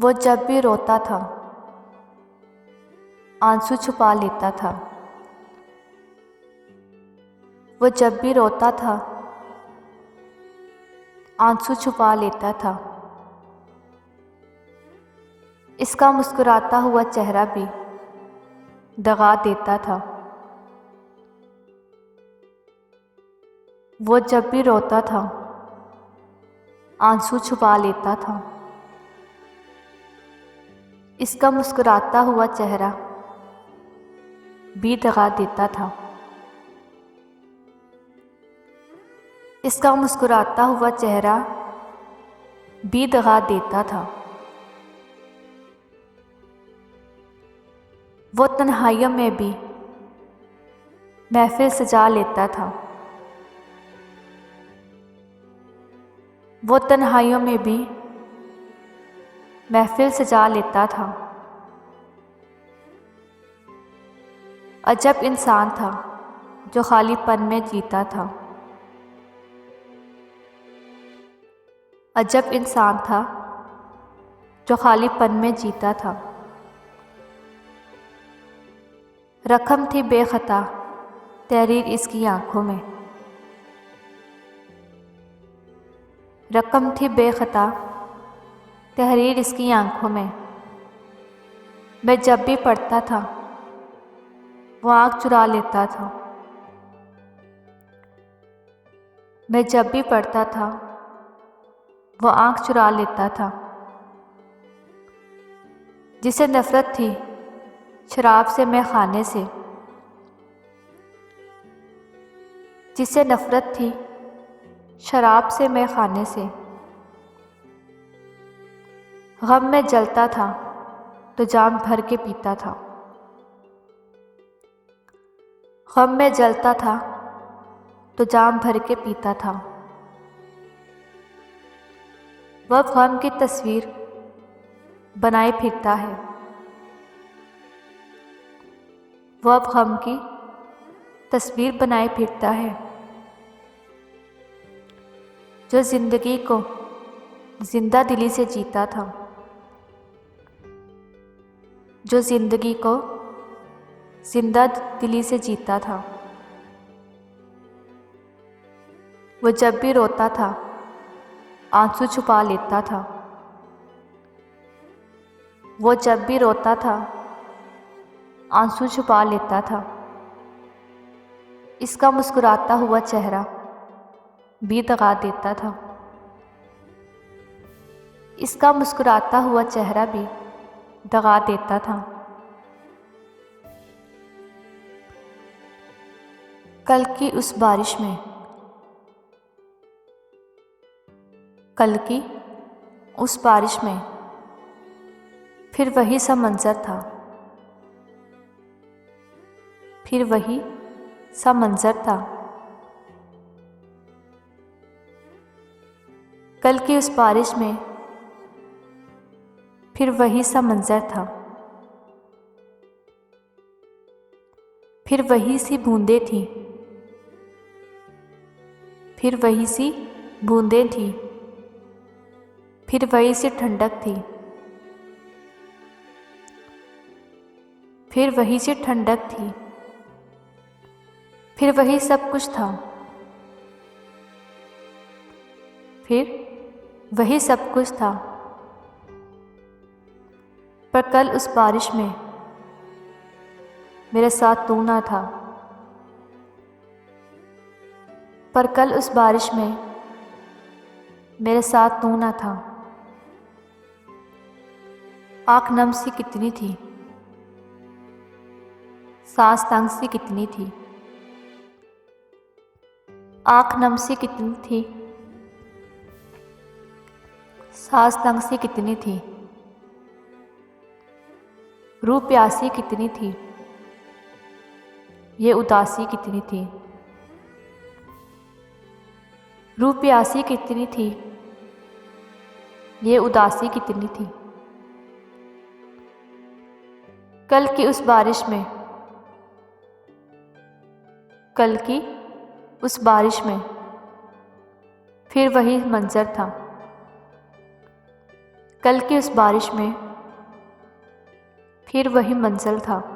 वो जब भी रोता था आंसू छुपा लेता था। वो जब भी रोता था आंसू छुपा लेता था। इसका मुस्कुराता हुआ चेहरा भी दगा देता था। वो जब भी रोता था आंसू छुपा लेता था। इसका मुस्कुराता हुआ चेहरा भी दगा देता था। इसका मुस्कुराता हुआ चेहरा भी दगा देता था। वो तन्हाइयों में भी महफिल सजा लेता था। वो तन्हाइयों में भी महफिल सजा लेता था। अजब इंसान था जो खालीपन में जीता था। अजब इंसान था जो खालीपन में जीता था। रकम थी बेखता तहरीर इसकी आंखों में। रकम थी बेखता तहरीर इसकी आंखों में। मैं जब भी पढ़ता था वो आँख चुरा लेता था। मैं जब भी पढ़ता था वो आँख चुरा लेता था। जिसे नफ़रत थी शराब से मैं खाने से। जिसे नफ़रत थी शराब से मैं खाने से। गम में जलता था तो जाम भर के पीता था। गम में जलता था तो जाम भर के पीता था। वह गम की तस्वीर बनाए फिरता है। वह गम की तस्वीर बनाए फिरता है। जो जिंदगी को जिंदा दिली से जीता था। जो जिंदगी को जिंदा दिली से जीता था। वो जब भी रोता था आंसू छुपा लेता था। वो जब भी रोता था आंसू छुपा लेता था। इसका मुस्कुराता हुआ चेहरा भी दगा देता था। इसका मुस्कुराता हुआ चेहरा भी दगा देता था। कल की उस बारिश में, कल की उस बारिश में फिर वही सा मंजर था। फिर वही सा मंजर था। कल की उस बारिश में फिर वही सा मंजर था। फिर वही सी बूंदें थीं। फिर वही सी बूंदें थीं। फिर वही सी ठंडक थी। फिर वही सी ठंडक थी। फिर वही सब कुछ था। फिर वही सब कुछ था। पर कल उस बारिश में मेरे साथ तू ना था। पर कल उस बारिश में मेरे साथ तू ना था। आँख नम सी कितनी थी, सांस तंग सी कितनी थी। आँख नम सी कितनी थी, सांस तंग सी कितनी थी। रूह प्यासी कितनी थी, ये उदासी कितनी थी। रूह प्यासी कितनी थी, ये उदासी कितनी थी। कल की उस बारिश में, कल की उस बारिश में फिर वही मंजर था। कल की उस बारिश में फिर वही मंज़िल था।